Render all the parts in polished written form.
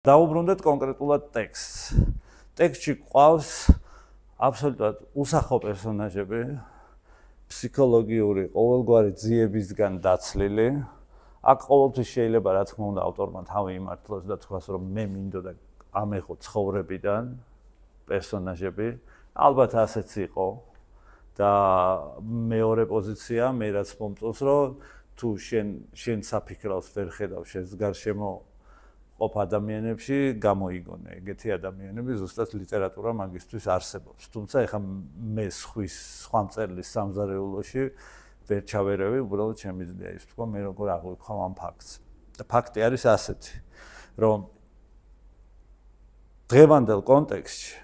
დავუბრუნდეთ კონკრეტულად ტექსტს. ტექსტში ყავს აბსოლუტურად უსახო პერსონაჟები, ფსიქოლოგიური ყოველგვარი ძიებისგან დაცლილი. აქ ყოველთვის შეიძლება რა თქმა უნდა ავტორმა თავი იმართლოს და თქვას რომ მე მინდოდა ამეღო ცხოვრებიდან პერსონაჟები. ალბათ ასეც იყო და მეორე პოზიცია მე რაც მომწონს რომ თუ შენ საფიქრავს ვერ ხედავ შენს გარშემო ყოფ ადამიანებში გამოიგონე ეგეთი ადამიანები ზუსტად ლიტერატურა მაგისთვის არსებობს. თუმცა ეხლა მე სხვა მწერლის სამზარეულოში ვერ ჩავერევი, უბრალოდ შემიძლია ის თქვა მე როგორ აღვიქვა ამ ფაქტს. და ფაქტი არის ასეთი, რომ დღევანდელ კონტექსტში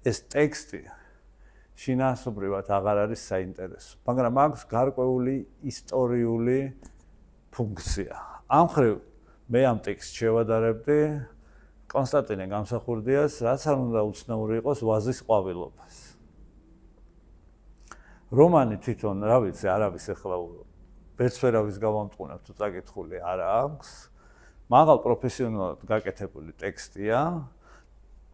ეს ტექსტი შინაარსობრივად აღარ არის საინტერესო, მაგრამ აქვს გარკვეული ისტორიული ფუნქცია. ამ ხრივ მე ამ ტექსტს შევადარებდი კონსტანტინე გამსახურდიას, რაც არ უნდა უცნაური იყოს ვაზის ყვავილობას. რომანი თვითონ, რა ვიცი, არ არის ახლა ვერც ვერავის გავამტყუნებ თუ წაკითხული არ აქვს. მაღალ პროფესიონალად გაკეთებული ტექსტია,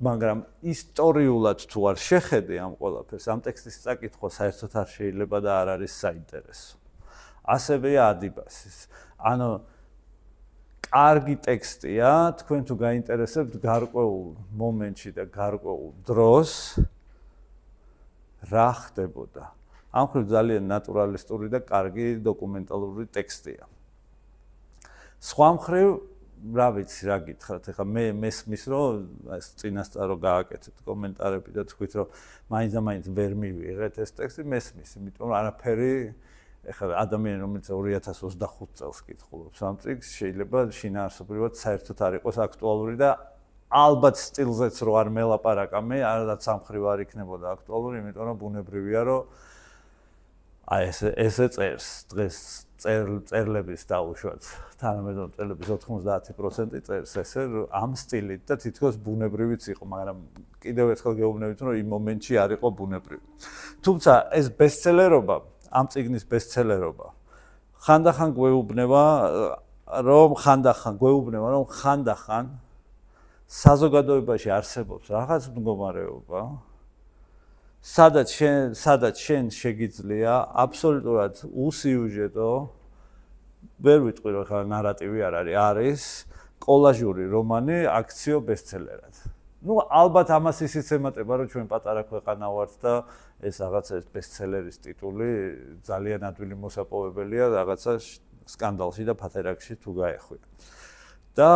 მაგრამ ისტორიულად თუ არ შეხედე ამ ყველაფერს, ამ ტექსტის წაკითხვა საერთოდ არ შეიძლება და არ არის საინტერესო. ასევეა ადიბასის. ანუ კარგი ტექსტია, თქვენ თუ გაინტერესებთ გარკვეულ მომენტში და გარკვეულ დროს რა ხდებოდა. ამ ხრივ ძალიან ნატურალისტური და კარგი დოკუმენტალური ტექსტია. სხვა მხრივ, რა ვიცი, რა გითხრათ, ეხლა მე მესმის რომ ეს წინასწარ რო გააკეთეთ კომენტარები და თქვით რომ მაინც და მაინც ვერ მივიღეთ ეს ტექსტი, მესმის, იმიტომ რომ არაფერი ეხლა ადამიანი რომელიც 2025 წელს კითხულობს ამ ტექსტს შეიძლება შინაარსობრივად საერთოდ არ იყოს აქტუალური და ალბათ სტილზეც რო არ მელაპარაკამე, არადაც ამ ხრივ არ იქნებოდა აქტუალური, იმიტომ რომ ბუნებრივია რომ აი ესე წერს დღეს წერლების დაუშვათ თანამედროვე წერლების 90% წერს ესე ამ სტილით და თითქოს ბუნებრივიც იყო, მაგრამ კიდევ ერთხელ გეუბნებით რომ იმ მომენტში არ იყო ბუნებრივი. თუმცა ეს ბესტსელერობა ამ წიგნის ბესტსელერობა ხანდახან გვეუბნება რომ ხანდახან საზოგადოებაში არსებობს რაღაც მდგომარეობა სადაც შენ შეგიძლია აბსოლუტურად უსიუჟეტო ვერ ვიტყვი რომ ხა ნარატივი არ არის კოლაჟური რომანი აქციო ბესტსელერად. Ну, ალბათ ამას ისიც ემატება, რომ ჩვენ პატარა ქვეყანა ვართ და ეს რაღაცა ეს ბესტსელერის ტიტული ძალიან ადვილი მოსაპოვებელია რაღაცა სკანდალში და ფათერაკში თუ გაეხვია. და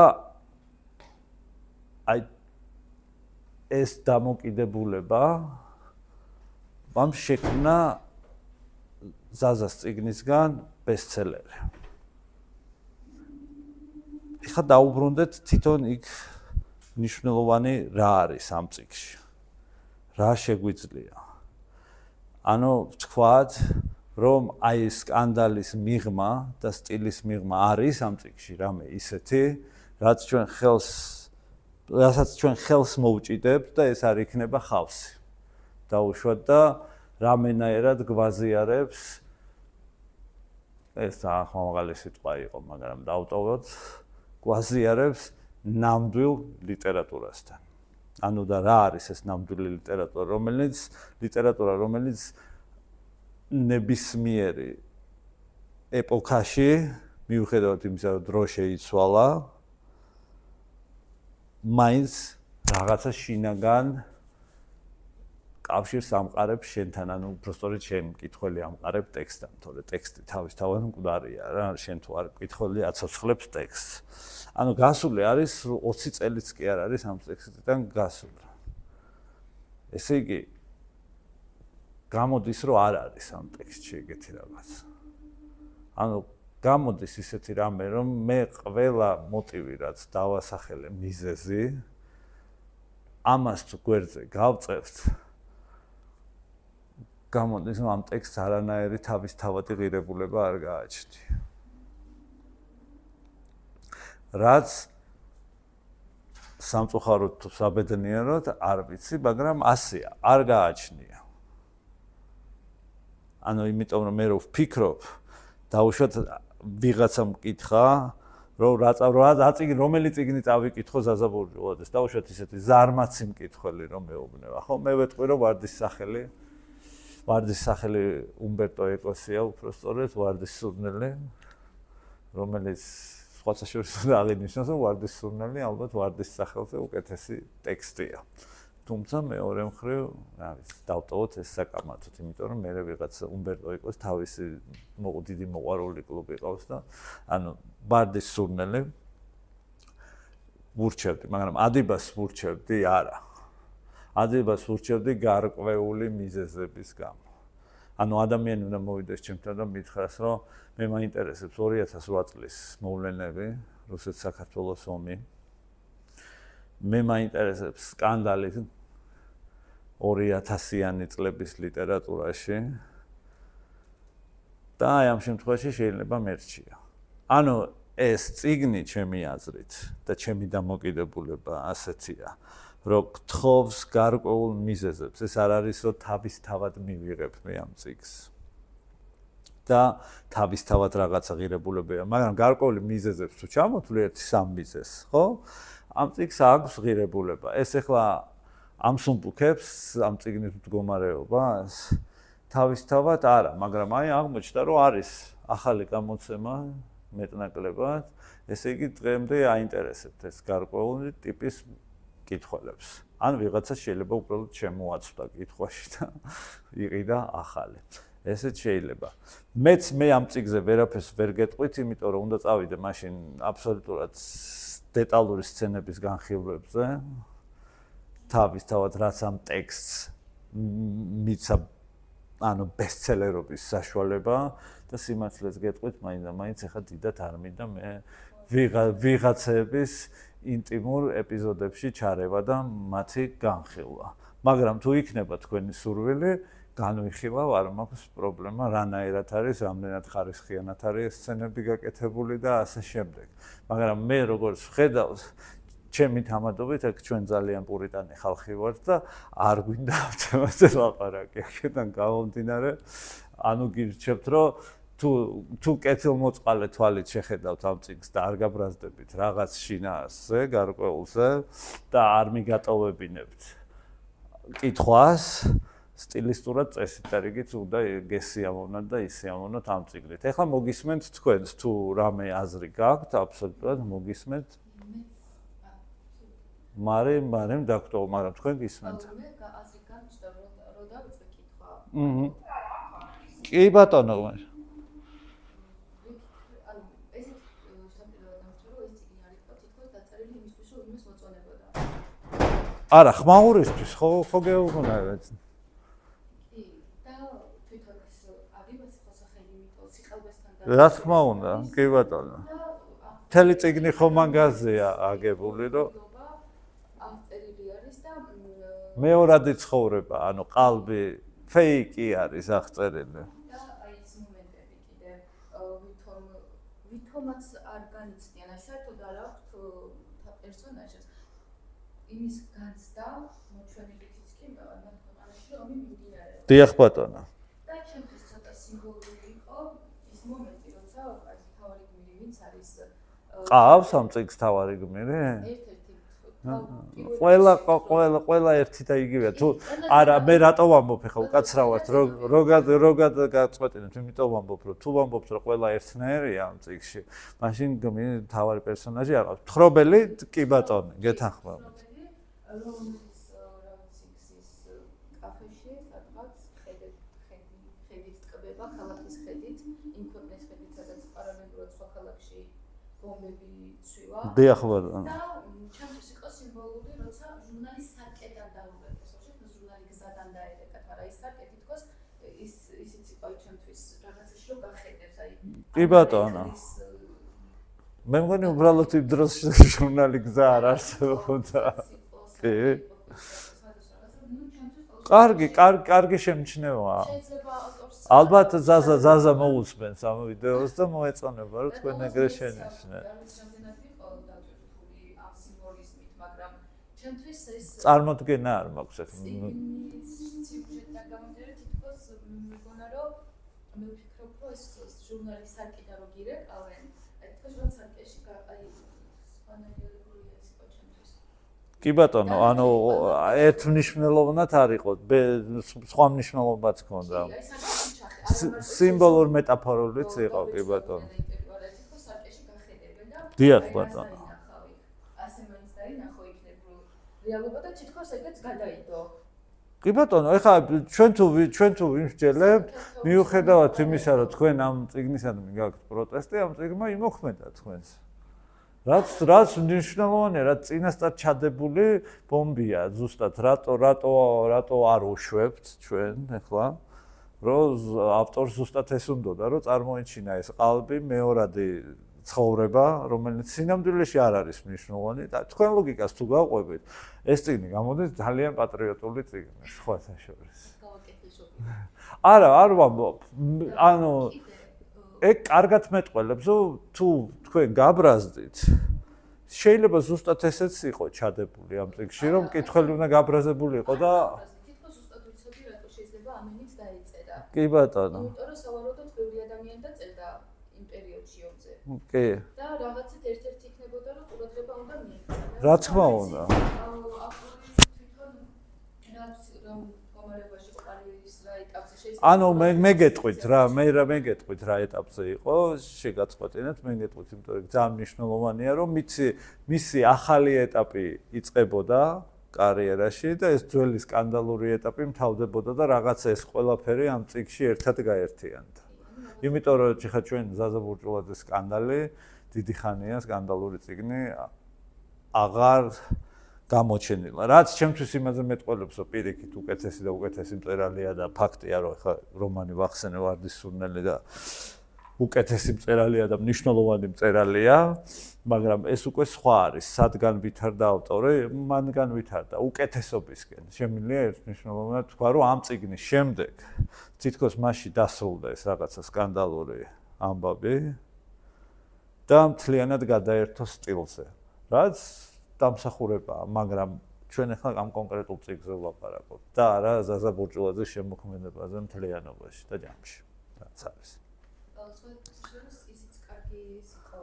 აი ეს დამოკიდებულება მამ შექმნა ზაზას წიგნისგან ბესტსელერი. ეხლა დაუბრუნდეთ თვითონ იქ ნიშნულოვანი რა არის ამ წიგნში. რა შეგვიძლია? ანუ ვთქვათ, რომ აი ეს სკანდალის მიღმა და სტილის მიღმა არის ამ წიგნში რამე ისეთი, რასაც ჩვენ ხელს მოვჭიდებთ და ეს არ იქნება ხავსი. დაუშვათ და რამენაერად გვაზიარებს ეს ახალმაღალი სიტყვა იყო, მაგრამ დავტოვოთ, გვაზიარებს ნამდვილ ლიტერატურასთან. ანუ და რა არის ეს ნამდვილი ლიტერატურა, რომელიც ნებისმიერი ეპოქაში, მიუხედავად იმისა, რომ დრო შეიცვალა, მაინც რაღაცა შინაგან კავშირს ამყარებს შენთან, ანუ უბრალოდ შენ მკითხველი ამყარებ ტექსტთან, თორე ტექსტი თავისთავად მკვდარია რა, შენ თუ არ მკითხველი აცოცხლებს ტექსტს. ანუ გასული არის 20 წელიც კი არ არის ამ ტექსტიდან გასული. ესე იგი გამოდის რომ არ არის ამ ტექსტში ეგეთი რაღაც. ანუ გამოდის ისეთი რამე რომ მე ყველა მოტივი რაც დავასახელე მიზეზი ამას თუ გვერდზე გავწევთ გამოდის რომ ამ ტექსტს არანაირი თავისთავადი ღირებულება არ გააჩნია. რაც სამწუხაროდ თუ საბედნიეროდ არ ვიცი, მაგრამ ასეა, არ გააჩნია. ანუ იმიტომ რომ მე რო ვფიქრობ, დაუშვათ ვიღაცამ მკითხა რომ რომელი წიგნი წავიკითხო ზაზაბურჯულადეს დაუშვათ ისეთი ზარმაცი მკითხველი რომ მეუბნება ხო მე ვეთყვი რომ ვარდის სახელი უმბერტო ეკოსია უпростоრეთ ვარდის სურნელი რომელიც სხვათა შორის აღინიშნოს რომ ვარდის სურნელი ალბათ ვარდის სახელზე უკეთესი ტექსტია თუმცა მეორე მხრივ რა ვიცი დავტოვოთ ეს საკამათოდ იმიტომ რომ მე ვიღაც უმბერტო ეკოს თავისი დიდი მოყვარული კლუბი ყავს და ანუ ვარდის სურნელი ვურჩევდი მაგრამ ადიბას ვურჩევდი არა ადებას ვურჩევდი გარკვეული მიზეზების გამო ანუ ადამიანი უნდა მოვიდეს ჩემთან და მითხრას რომ მე მაინტერესებს 2008 წლის მოვლენები რუსეთ-საქართველოს ომი მე მაინტერესებს სკანდალი 2000-იანი წლების ლიტერატურაში და აი ამ შემთხვევაში შეიძლება მერჩია ანუ ეს წიგნი ჩემი აზრით და ჩემი დამოკიდებულება ასეთია რომ გთხოვს გარკვეულ მიზეზებს ეს არ არის რომ თავისთავად მივიღებ მე ამ წიგნს და თავისთავად რაღაცა ღირებულებაა მაგრამ გარკვეული მიზეზებს თუ ჩამოთვლი ერთი სამ მიზეზს ხო ამ წიგნს აქვს ღირებულება ეს ახლა ამსუმპუქებს ამ წიგნის მდგომარეობას თავისთავად არა მაგრამ აი აღმოჩნდა რომ არის ახალი გამოცემა მეტნაკლებად ესე იგი დღემდე აინტერესებთ ეს გარკვეული ტიპის კითხველებს. ან ვიღაცა შეიძლება უბრალოდ შემოაცვდა კითხვაში და იყიდა ახალი. ესეც შეიძლება. მეც მე ამ წიგზე ვერაფერს ვერ გეტყვით, იმიტომ რომ უნდა წავიდე მაშინ აბსოლუტურად დეტალური სცენების განხილვებზე. თავისთავად რაც ამ ტექსტს მიცა ანუ ბესტსელერობის საშუალება და სიმართლეს გეტყვით, მაინც ახლა დიდად არ მინდა მე ვიღაცების ინტიმურ ეპიზოდებში ჩარევა და მათი განხილვა. მაგრამ თუ იქნება თქვენი სურვილი, განვიხილავ, არ მაქვს პრობლემა, რანაირად არის, რამდენად ხარისხიანად არის სცენები გაკეთებული და ასე შემდეგ. მაგრამ მე როგორც ვხედავს, ჩემი თამადობით აქ ჩვენ ძალიან პურიტანი ხალხი ვართ და არ გვინდა ამ თემაზე ლაპარაკი. აქედან გამომდინარე, ანუ გირჩევთ, რომ თუ კეთილმოწყალე თვალით შეხედავთ ამ წიგნს და არ გაბრაზდებით რაღაც შინაარსზე, გარკვეულზე და არ მიგატოვებინებთ კითხვას, სტილისტურად წესით და რიგით უნდა გესიამოვნოთ და ისიამოვნოთ ამ წიგნით. ეხლა მოგისმენთ თქვენს თუ რამე აზრი გაქვთ, აბსოლუტურად მოგისმენთ. მარემ დაგტოვო, მაგრამ თქვენ გისმენთ. მე აზრი გამჩნდა რომ დავიწყე კითხვა. კი ბატონო. არა, ხმაურისთვის ხო გეუბნებათ. კი, და თვითონ ეს აგებას ხოსახელი მიტოვ სიყალბესთან და რა თქმა უნდა, კი ბატონო. მთელი წიგნი ხო მაგაზია აგებული, რომ აღწერილი არის და მეორადი ცხოვრება, ანუ ყალბი ფეიკი არის აღწერილი. და აი ეს მომენტები კიდე ვითომაც არ განიცდიან, აი საერთოდ არ აქვს პერსონაჟს იმის განცდა მოჩვენებითიც კი მათ ქვეყანაში რომ მიმდინარეობს. დიახ ბატონო. და ჩემთვის ცოტა სიმბოლური იყო ის მომენტი, როცა აი თავარი გმირი ვინც არის ყავს ამ წიგნს თავარი გმირი? ყველა ერთი და იგივეა. თუ არა მე რატო ვამბობ ხა უკაცრავად როგად გაწყვეტინეთ, იმიტომ ვამბობ რომ თუ ვამბობთ რომ ყველა ერთნაირია ამ წიგნში, მაშინ გმირი თავარი პერსონაჟი არ ყავს. თხრობელი კი ბატონო, გეთანხმებით. რომლის ციგზის კაფეში სადღაც ხედით ტკბება ქალაქის ხედით, იმ ქვეყნის ხედით, სადაც პარალელურად სხვა ქალაქში ბომბები ცვივა. დიახ ბატონო. და ჩემთვის იყო სიმბოლური, როცა ჟურნალი სარკეტად დაუღებეს, ხო, ჟურნალი გზადან დაერეკა, არა ის სარკეტი თქოს, ისიც იყო ჩემთვის რაღაცაში რომ გახედებს, აი. კი ბატონო. მე მგონი უბრალოდ იმ დროს ჟურნალი გზა არ არსებობდა. კარგი შემჩნევა. ალბათ ზაზა მოусმენს ამ ვიდეოს და მოეწონება რომ თქვენ ეგრე შენიშნეთ. წარმოდგენა არ მაქვს აქ. სიუჟეტიდან გამომდინარე თითქოს მეგონა რომ მე ვფიქრობ რომ ეს ჟურნალის სარკეტა რო გირეკავენ, თითქოს რომ სარკეტში კანონიერებულია ეს იყო ჩემთვის. კი ბატონო, ანუ ერთმნიშვნელოვნად არ იყო, სხვა მნიშვნელობაც ჰქონდა. სიმბოლურ მეტაფორულიც იყო, კი ბატონო. დიახ, ბატონო. ასე მაინც დაინახო იქნებ რეალობა და თითქოს ეგეც გადაიდო. კი ბატონო, ეხლა ჩვენ თუ ვიმსჯელებთ, მიუხედავად იმისა, რომ თქვენ ამ წიგნისადმი გაქვთ პროტესტი, ამ წიგნმა იმოქმედა თქვენს. რაც მნიშვნელოვანია, რაც წინასწარ ჩადებული ბომბია, ზუსტად რატო არ უშვებთ ჩვენ ეხლა, რომ ავტორს ზუსტად ეს უნდოდა, რომ წარმოეჩინა ეს ყალბი მეორადი ცხოვრება, რომელიც სინამდვილეში არ არის მნიშვნელოვანი და თქვენ ლოგიკას თუ გავყვებით, ეს წიგნი გამოდის ძალიან პატრიოტული წიგნი, სხვა საშორის. არა, არ ვამბობ. ანუ ეგ კარგად მეტყველებს, რომ თუ თქვენ გაბრაზდით, შეიძლება ზუსტად ესეც იყო ჩადებული ამ წიგნში, რომ მკითხველი უნდა გაბრაზებული იყო და თითქოს ზუსტად ვიცოდი, რატო შეიძლება ამენით დაეწერა. კი ბატონო. იმიტომ რომ სავარაუდოდ ბევრი ადამიანი დაწერდა იმ პერიოდში ომზე. კი. და რაღაცით ერთ-ერთი იქნებოდა, რომ ყურადღება უნდა მიექცა. რა თქმა უნდა. ანუ მე გეტყვით რა ეტაპზე იყო შეგაწყვეტინეთ, მე გეტყვით, იმიტომ რომ ძალიან მნიშვნელოვანია, რომ მისი ახალი ეტაპი იწყებოდა კარიერაში და ეს ძველი სკანდალური ეტაპი მთავრდებოდა და რაღაც ეს ყველაფერი ამ წიგნში ერთად გაერთიანდა. იმიტომ რომ ხა ჩვენ ზაზა ბურჭულაძის სკანდალი დიდი ხანია სკანდალური წიგნი აღარ გამოჩენილა. რაც ჩემთვის იმაზე მეტყველებს, რომ პირიქით უკეთესი და უკეთესი მწერალია და ფაქტია, რომ ხა რომანი ვახსენე ვარდის სურნელი და უკეთესი მწერალია და მნიშვნელოვანი მწერალია, მაგრამ ეს უკვე სხვა არის. სადგან ვითარდა ავტორი, მანგან ვითარდა უკეთესობისკენ. შემიძლია ერთ მნიშვნელოვნად თქვა, რომ ამ წიგნის შემდეგ თითქოს მასში დასრულდა ეს რაღაცა სკანდალური ამბავი და მთლიანად გადაერთო სტილზე. რაც დამსახურებაა, მაგრამ ჩვენ ახლა ამ კონკრეტულ წიგნზე ვლაპარაკობთ და არა ზაზა ბურჭულაძის შემოქმედებაზე მთლიანობაში და ჯამში. რაც არის. ისიც კარგი იყო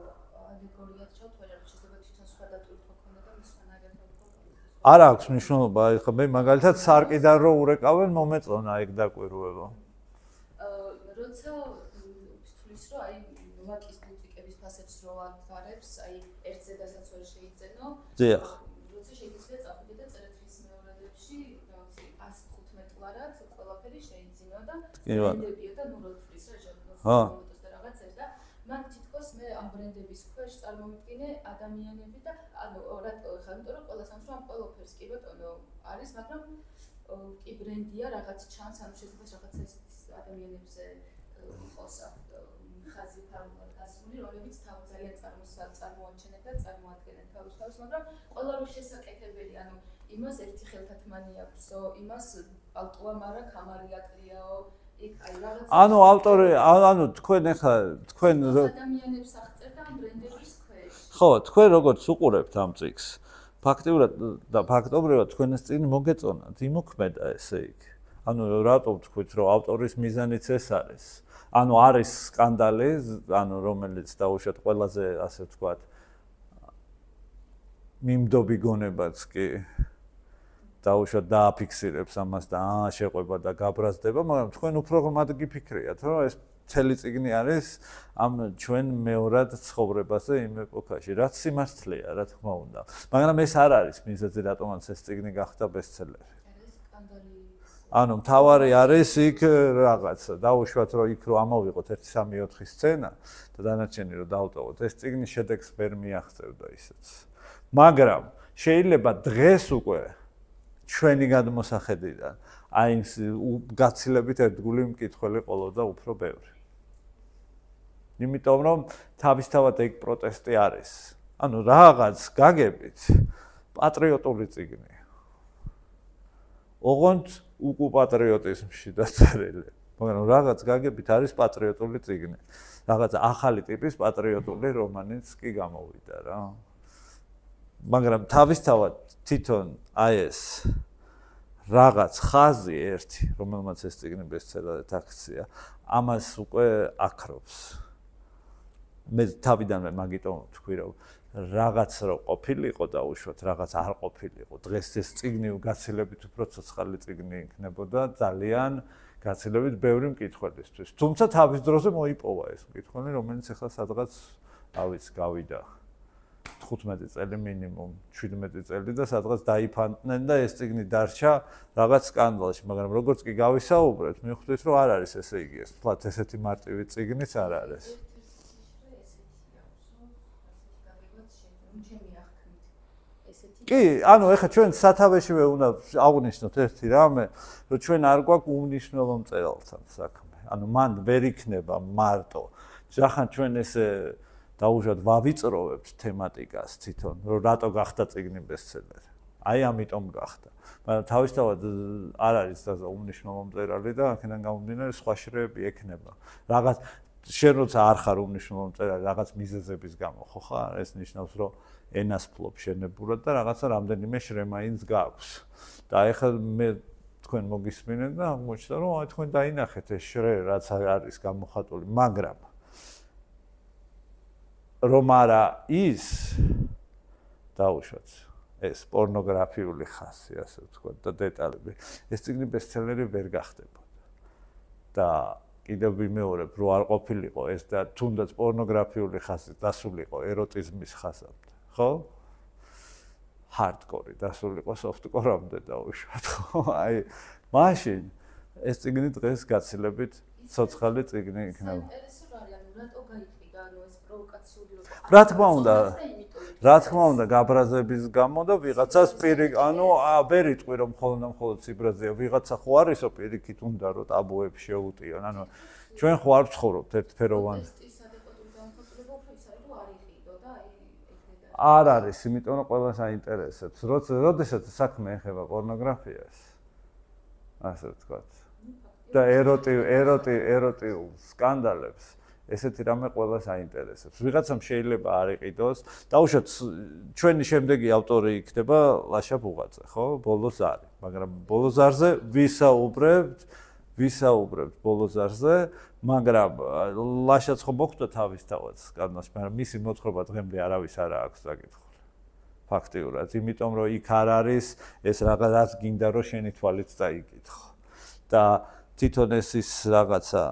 ალეგორიად ჩავთვალე, რომ შეიძლება თვითონ სხვა დატვირთვა ქონდა და მისვანაგებდა. არ აქვს მნიშვნელობა, ხა მე მაგალითად სარკიდან რო ურეკავენ, მომეწონა ეგ დაკვირვება. როცა თulis რომ აი ვაკის მუსიკების ფასებს რო აღარებს, აი ერთზე დასაცველი შეიძენო. დიახ. როცა შეიძლება წახვიდე და წერეთის მეორადებში, რაღაც 115 ლარად ყველაფერი შეიძინო და ბრენდებია და ნუ რო თulis რა ჟურნალისტს და რაღაცებს და მან თითქოს მე ამ ბრენდების ქვეშ წარმოვიდგინე ადამიანები და ანუ რატო ხა იმიტომ რომ ყველა სამს ამ ყველაფერს კი ბატონო არის, მაგრამ კი ბრენდია რაღაც ჩანს, ანუ შეიძლება რაღაცა ეს ადამიანებზე იყოს ხაზი ფარულად გასული, რომლებიც თავი ძალიან წარმოაჩენენ და წარმოადგენენ თავს, მაგრამ ყველა რო შესაკეთებელი, ანუ იმას ერთი ხელთათმანი აქვსო, იმას ალტუა მარა კამარი აკრიაო, იქ აი რაღაც ანუ ავტორი, ანუ თქვენ ახლა თქვენ ადამიანებს აღწერდა ამ ბრენდების ქვეშ. ხო, თქვენ როგორც უყურებთ ამ წიგნს, ფაქტიურად და ფაქტობრივად თქვენ ეს წიგნი მოგეწონათ, იმოქმედა ესე იქ. ანუ რატო ვთქვით, რომ ავტორის მიზანიც ეს არის? ანუ არის სკანდალი, ანუ რომელიც დაუშვათ ყველაზე ასე ვთქვათ მიმდობი გონებაც კი დაუშვათ დააფიქსირებს ამას და შეყვება და გაბრაზდება, მაგრამ თქვენ უფრო ღრმად გიფიქრიათ, რომ ეს მთელი წიგნი არის ამ ჩვენ მეორად ცხოვრებაზე იმ ეპოქაში, რაც სიმართლეა, რა თქმა უნდა. მაგრამ ეს არ არის მიზეზი, რატომაც ეს წიგნი გახდა ბესტსელერი. ანუ მთავარი არის იქ რაღაცა, დაუშვათ რომ იქ რო ამოვიღოთ 1-3-4 სცენა და დანარჩენი რო დავტოვოთ, ეს წიგნი შედეგს ვერ მიაღწევდა ისეც. მაგრამ შეიძლება დღეს უკვე ჩვენი გადმოსახედიდან აი ის გაცილებით ერთგული მკითხველი ყოლოდა უფრო ბევრი. იმიტომ რომ თავისთავად ეგ პროტესტი არის. ანუ რაღაც გაგებით პატრიოტული წიგნი. ოღონდ უკუ პატრიოტიზმში დაწერილი. მაგრამ რაღაც გაგებით არის პატრიოტული წიგნი. რაღაც ახალი ტიპის პატრიოტული რომანიც კი გამოვიდა რა. მაგრამ თავისთავად თვითონ აი ეს რაღაც ხაზი ერთი, რომელმაც ეს წიგნი ბესტსელერად აქცია, ამას უკვე აკრობს. მე თავიდანვე მაგიტომ ვთქვი, რომ რაღაც რო ყოფილიყო და უშუალოდ რაღაც არ ყოფილიყო. დღეს ეს წიგნი გაცილებით უფრო ცოცხალი წიგნი იქნებოდა ძალიან გაცილებით ბევრი მკითხველისთვის. თუმცა თავის დროზე მოიპოვა ეს მკითხველი, რომელიც ახლა სადღაც გავიდა 15 წელი მინიმუმ, 17 წელი და სადღაც დაიფანტნენ და ეს წიგნი დარჩა რაღაც სკანდალში, მაგრამ როგორც კი გავისაუბრეთ, მივხვდით რომ არ არის ესე იგი ეს, თლათ ესეთი მარტივი წიგნიც არ არის. კი, ანუ ეხლა ჩვენ სათავეშივე უნდა აღვნიშნოთ ერთი რამე, რომ ჩვენ არ გვაქვს უმნიშვნელო მწერალთან საქმე. ანუ მან ვერ იქნება მარტო. ჯახან ჩვენ ესე დაუშვათ ვავიწროვებთ თემატიკას თვითონ, რომ რატო გახდა წიგნი ბესტსელერი. აი ამიტომ გახდა. მაგრამ თავისთავად არ არის დასა უმნიშვნელო მწერალი და აქედან გამომდინარე სხვა შრეები ექნება. რაღაც შენ როცა არ ხარ უმნიშვნელო მწერალი, რაღაც მიზეზების გამო ხო ხარ? ეს ნიშნავს, რომ ენას ფლობ შენებურად და რაღაცა რამდენიმე შრე მაინც გაქვს. და ეხლა მე თქვენ მოგისმინეთ და აღმოჩნდა, რომ აი თქვენ დაინახეთ ეს შრე, რაც არის გამოხატული, მაგრამ რომ არა ის დაუშვათ ეს პორნოგრაფიული ხასი, ასე ვთქვათ, და დეტალები. ეს წიგნი ბესტსელერი ვერ გახდებოდა. და კიდევ ვიმეორებ, რომ არ ყოფილიყო ეს და თუნდაც პორნოგრაფიული ხასი დასულიყო ეროტიზმის ხასამდე. ხო? hardcore დასულიყო softcore-ამდე დაუშვათ, ხო? აი, მაშინ ეს წიგნი დღეს გაცილებით ცოცხალი წიგნი იქნება. რა თქმა უნდა, გაბრაზების გამო და ვიღაცას ანუ ვერ იტყვი რომ მხოლოდ სიბრაზეა, ვიღაცა ხო არისო პირიქით უნდა რომ ტაბუებს შეუტიონ. ანუ ჩვენ ხო არ ვცხოვრობთ ერთფეროვან. არ არის, იმიტომ რომ ყველას აინტერესებს. როდესაც საქმე ეხება პორნოგრაფიას, ასე ვთქვათ, და ეროტიულ სკანდალებს, ესეთი რამე ყველას აინტერესებს. ვიღაცამ შეიძლება არ იყიდოს, დაუშვათ ჩვენი შემდეგი ავტორი იქნება ლაშა ბუღაძე, ხო? ბოლოზარი, მაგრამ ბოლოზარზე ვისაუბრებთ ბოლოზარზე, მაგრამ ლაშაც ხო მოხვდა თავისთავად სკანდალში, მაგრამ მისი მოთხრობა დღემდე არავის არ აქვს დაკითხული. ფაქტიურად, იმიტომ რომ იქ არ არის ეს რაღაც გინდა რომ შენი თვალით დაიკითხო. და თვითონ ის რაღაცა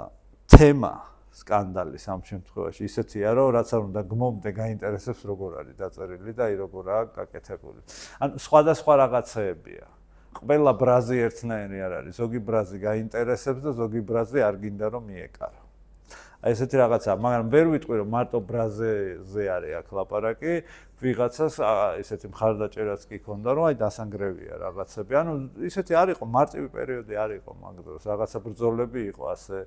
თემა სკანდალის ამ შემთხვევაში ისეთია, რომ რაც არ უნდა გმომდე გაინტერესებს როგორ არის დაწერილი და აი როგორაა გაკეთებული. ანუ სხვადასხვა რაღაცეებია. ყველა ბრაზი ერთნაირი არ არის. ზოგი ბრაზი გაინტერესებს და ზოგი ბრაზი არ გინდა რომ მიეკარო. აი ესეთი რაღაცაა, მაგრამ ვერ ვიტყვი რომ მარტო ბრაზეზე არის აქ ლაპარაკი, ვიღაცას ესეთი მხარდაჭერაც კი ქონდა, რომ აი დასანგრევია რაღაცები. ანუ ისეთი არ იყო, მარტივი პერიოდი არ იყო მაგ დროს, რაღაცა ბრძოლები იყო, ასე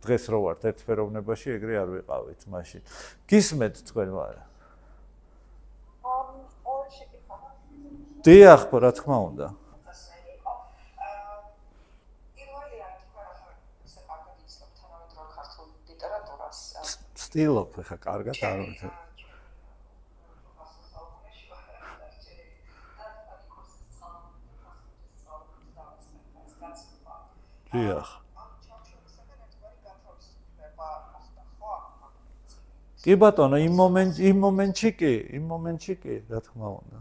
დღეს რო ვართ ერთფეროვნებაში, ეგრე არ ვიყავით მაშინ. გისმენთ თქვენ მაგრამ? დიახ, რა თქმა უნდა. სტილობ ხა კარგად არ ვიცი. დიახ. კი ბატონო, იმ მომენტში კი, რა თქმა უნდა.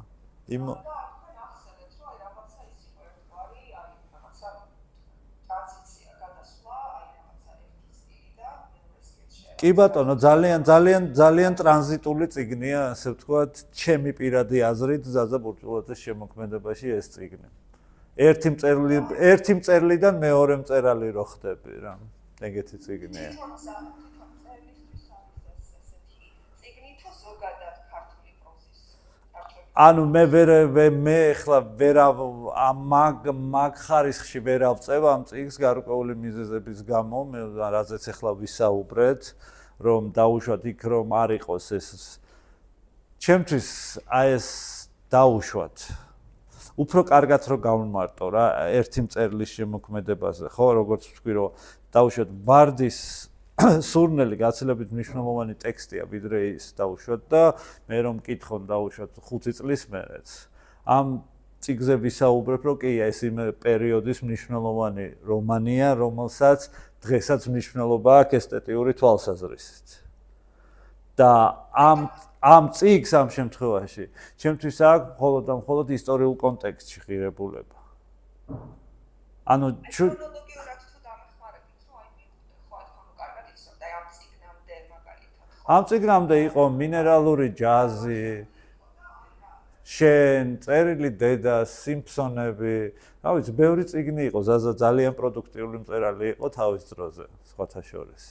კი ბატონო, ძალიან ტრანზიტული წიგნია, ასე ვთქვათ, ჩემი პირადი აზრით, ზაზა ბურჭულაძის შემოქმედებაში ეს წიგნი. ერთი მწერლიდან მეორე მწერალი რო ხდები რა. ეგეთი წიგნია. ანუ მე ახლა მაგ ხარისხში ვერ ავწევ ამ წიგნს გარკვეული მიზეზების გამო, რაზეც ახლა ვისაუბრეთ, რომ დაუშვათ იქ რომ არ იყოს ეს ჩემთვის აი ეს დაუშვათ უფრო კარგად რომ გავმარტო რა ერთი მწერლის შემოქმედებაზე, ხო, როგორც ვთქვი, რომ დაუშვათ ვარდის სურნელი გაცილებით მნიშვნელოვანი ტექსტია, ვიდრე ის დაუშვათ და მე რომ მკითხონ დაუშვათ 5 წლის მერეც. ამ წიგნზე ვისაუბრებ, რომ კი ეს იმ პერიოდის მნიშვნელოვანი რომანია, რომელსაც დღესაც მნიშვნელობა აქვს ესთეტიური თვალსაზრისით. და ამ წიგს ამ შემთხვევაში ჩემთვის აქვს მხოლოდ ისტორიულ კონტექსტში ღირებულება. ანუ ამ წიგნამდე იყო მინერალური ჯაზი, შენ, წერილი დედა, სიმფსონები, რა ვიცი, ბევრი წიგნი იყო, ზაზა ძალიან პროდუქტიული მწერალი იყო თავის დროზე, სხვათა შორის.